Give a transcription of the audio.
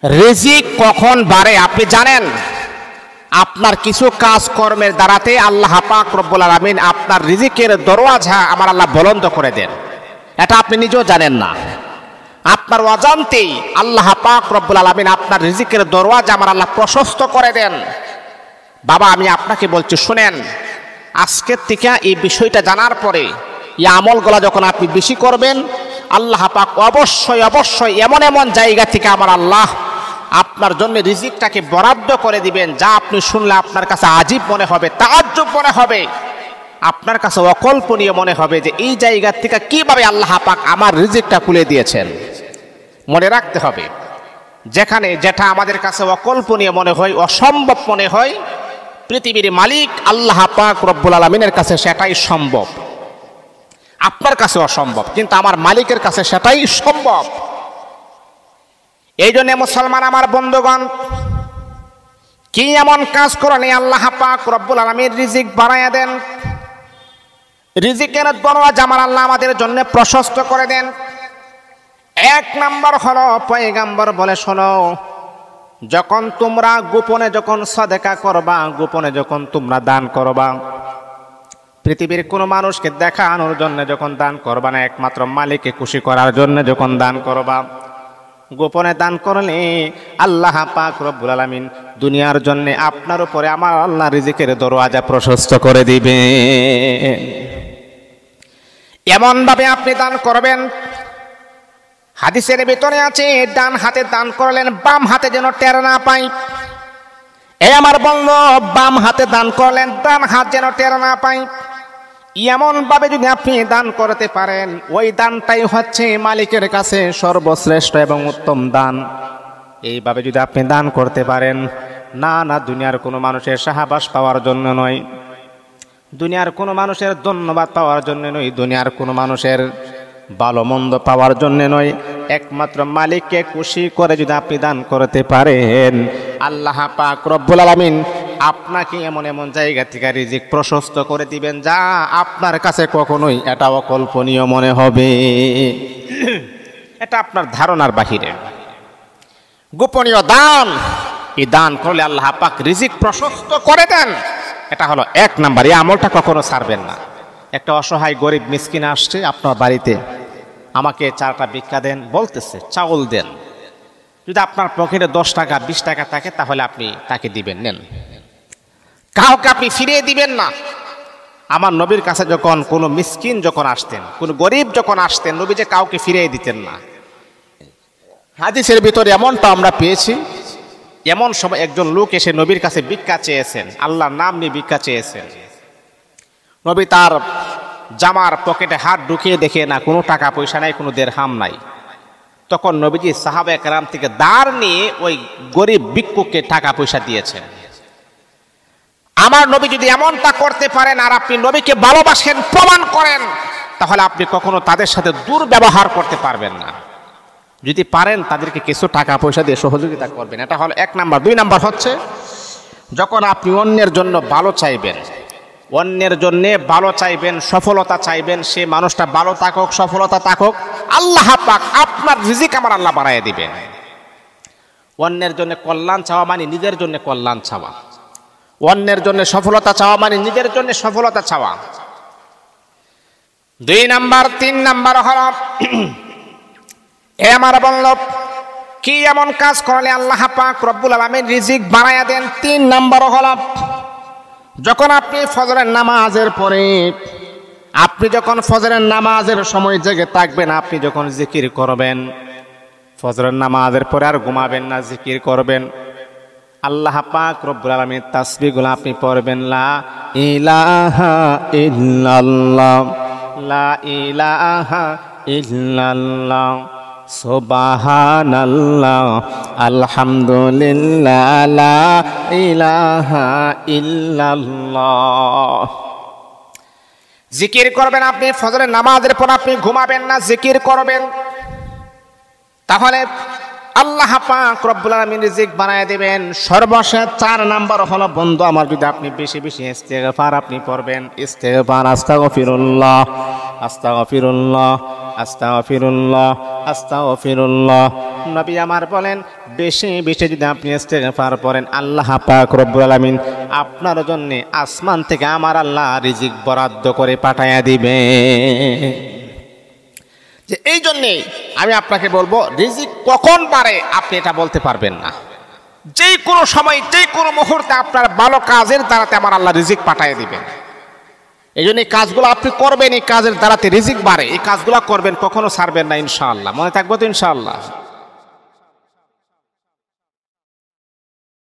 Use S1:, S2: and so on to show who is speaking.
S1: রিজিক কখন বাড়ে আপনি জানেন? আপনার কিছু কাজকর্মের দ্বারাতে আল্লাহ পাক রব্বুল আলামিন আপনার রিজিকের দরওয়াজা আমার আল্লাহ বলন্দ করে দেন। এটা আপনি নিজেও জানেন না। আপনার অজান্তেই আল্লাহ পাক রব্বুল আলামিন আপনার রিজিকের দরওয়াজা আমার আল্লাহ প্রশস্ত করে দেন। বাবা, আমি আপনাকে বলছি, শুনেন, আজকের থেকে এই বিষয়টা জানার পরে এই আমলগুলা যখন আপনি বেশি করবেন, আল্লাহ পাক অবশ্যই অবশ্যই এমন এমন জায়গা থেকে আমার আল্লাহ আপনার জন্য রিজিকটাকে বরাদ্দ করে দিবেন, যা আপনি শুনলে আপনার কাছে আজীব মনে হবে, তাআজ্জুব মনে হবে, আপনার কাছে অকল্পনীয় মনে হবে যে এই জায়গা থেকে কিভাবে আল্লাহ পাক আমার রিজিকটা খুলে দিয়েছেন। মনে রাখতে হবে, যেখানে যেটা আমাদের কাছে অকল্পনীয় মনে হয়, অসম্ভব মনে হয়, পৃথিবীর মালিক আল্লাহ পাক রব্বুল আলামিনের কাছে সেটাই সম্ভব। আপনার কাছে অসম্ভব, কিন্তু আমার মালিকের কাছে সেটাই সম্ভব। এই জন্য মুসলমান আমার বন্ধুগণ, কি এমন কাজ করলে আল্লাহ পাক রব্বুল আলামিন রিজিক বাড়াইয়া দেন, রিজিকের দরওয়াজা আমার আল্লাহ আমাদের জন্য প্রশস্ত করে দেন। এক নাম্বার হলো, পয়গম্বর বলে, শোনো, যখন তোমরা গোপনে যখন সাদকা করবা, গোপনে যখন তোমরা দান করবা, পৃথিবীর কোনো মানুষকে দেখানোর জন্য যখন দান করবা না, একমাত্র মালিককে খুশি করার জন্য যখন দান করবা, গোপনে দান করলে আল্লাহ পাক রব্বুল আলামিন দুনিয়ার জন্য আপনার উপরে আমার আল্লাহ রিজিকের দরওয়াজা প্রশস্ত করে দিবে। এমন ভাবে আপনি দান করবেন, হাদিসের ভিতরে আছে, ডান হাতে দান করলেন, বাম হাতে যেন টের না পাই। এই আমার বন্ধু, বাম হাতে দান করলেন, ডান হাত যেন টের না পাই। এমন ভাবে যদি আপনি দান করতে পারেন, ওই দানটাই হচ্ছে মালিকের কাছে সর্বশ্রেষ্ঠ এবং উত্তম দান। এইভাবে যদি আপনি দান করতে পারেন, না না, দুনিয়ার কোনো মানুষের সাহাবাস পাওয়ার জন্য নয়, দুনিয়ার কোনো মানুষের ধন্যবাদ পাওয়ার জন্য নয়, দুনিয়ার কোনো মানুষের ভালো মন্দ পাওয়ার জন্য নয়, একমাত্র মালিককে খুশি করে যদি আপনি দান করতে পারেন, আল্লাহ পাক রব্বুল আলামিন আপনাকে এমন এমন জায়গা থেকে রিজিক প্রশস্ত করে দিবেন, যা আপনার কাছে কখনোই এটা অকল্পনীয় মনে হবে। এটা আপনার ধারণার বাহিরে। গোপনীয় দান, এই দান করলে আল্লাহ পাক রিজিক প্রশস্ত করে দেন। এটা হলো এক নাম্বার। এই আমলটা কখনো ছাড়বেন না। একটা অসহায় গরিব মিসকিন আসছে আপনার বাড়িতে, আমাকে 4টা ভিক্ষা দেন বলতেছে, চাউল দেন। যদি আপনার পকেটে 10 টাকা 20 টাকা থাকে, তাহলে আপনি তাকে দিবেন, নেন। কাউকে আপনি ফিরিয়ে দিবেন না। আমার নবীর কাছে যখন কোনো মিসকিন যখন আসতেন, কোনো গরিব যখন আসতেন, নবী যে কাউকে ফিরিয়ে দিতেন না। হাদিসের ভিতরে এমনটা আমরা পেয়েছি, এমন সময় একজন লোক এসে নবীর কাছে ভিক্ষা চেয়েছেন, আল্লাহর নাম নিয়ে ভিক্ষা চেয়েছেন। নবী তার জামার পকেটে হাত ঢুকিয়ে দেখে না কোনো টাকা পয়সা নাই, কোনো দেরহাম নাই। তখন নবীজি সাহাবায়ে কেরাম থেকে ধার নিয়ে ওই গরিব ভিক্ষুককে টাকা পয়সা দিয়েছেন। আমার নবী যদি এমনটা করতে পারেন, আর আপনি নবীকে ভালোবাসেন, প্রমাণ করেন, তাহলে আপনি কখনো তাদের সাথে দুর্ব্যবহার করতে পারবেন না। যদি পারেন, তাদেরকে কিছু টাকা পয়সা দিয়ে সহযোগিতা করবেন। এটা হলো এক নাম্বার। 2 নাম্বার হচ্ছে, যখন আপনি অন্যের জন্য ভালো চাইবেন, অন্যের জন্য ভালো চাইবেন, সফলতা চাইবেন, সে মানুষটা ভালো থাকুক, সফলতা থাকুক, আল্লাহ পাক আপনার রিজিক আমার আল্লাহ বাড়াইয়া দিবেন। অন্যের জন্য কল্যাণ চাওয়া মানে নিজের জন্য কল্যাণ চাওয়া, অন্যের জন্য সফলতা চাওয়া মানে নিজের জন্য সফলতা চাওয়া। 2 নাম্বার। 3 নাম্বার হল, এ আমার বলল, কি এমন কাজ করলে আল্লাহ পাক রব্বুল আলামিন রিজিক বাড়াইয়া দেন। 3 নাম্বার হল, যখন আপনি ফজরের নামাজের পরে, আপনি যখন ফজরের নামাজের সময় জেগে থাকবেন, আপনি যখন জিকির করবেন, ফজরের নামাজের পরে আর ঘুমাবেন না, জিকির করবেন। আল্লাহ পাক রব্বুল আলামিন তাসবিহগুলো আপনি পড়বেন, লা ইলাহা ইল্লাল্লাহ, লা ইলাহা ইল্লাল্লাহ, সুবহানাল্লাহ, আলহামদুলিল্লাহ, লা ইলাহা ইল্লাল্লাহ। জিকির করবেন আপনি ফজরের নামাজের পর, আপনি ঘুমাবেন না, জিকির করবেন। তাহলে আল্লাহ পাক রব্বুল আলামিন রিজিক বানায় দিবেন। সর্বশেষ 4 নাম্বার হলো, বন্ধু আমার, যদি আপনি বেশি বেশি ইস্তেগফার আপনি পড়বেন, ইস্তেগফার, আস্তাগফিরুল্লাহ, আস্তাগফিরুল্লাহ, আস্তাগফিরুল্লাহ, আস্তাগফিরুল্লাহ। নবী আমার বলেন, বেশি বেশি যদি আপনি ইস্তেগফার করেন, আল্লাহ পাক রব্বুল আলামিন আপনার জন্য আসমান থেকে আমার আল্লাহ রিজিক বরাদ্দ করে পাঠায়া দিবে। যে এই জন্যে আমি আপনাকে বলবো, রিজিক কখন বাড়ে আপনি এটা বলতে পারবেন না। যেই কোনো সময়, যেই কোনো মুহূর্তে আপনার ভালো কাজের দ্বারাতে আমার আল্লাহ রিজিক পাঠিয়ে দিবেন। এই জন্য এই কাজগুলো আপনি করবেন, এই কাজের দ্বারাতে রিজিক বাড়ে। এই কাজগুলো করবেন, কখনো ছাড়বেন না ইনশাআল্লাহ। মনে থাকবো তো ইনশাআল্লাহ?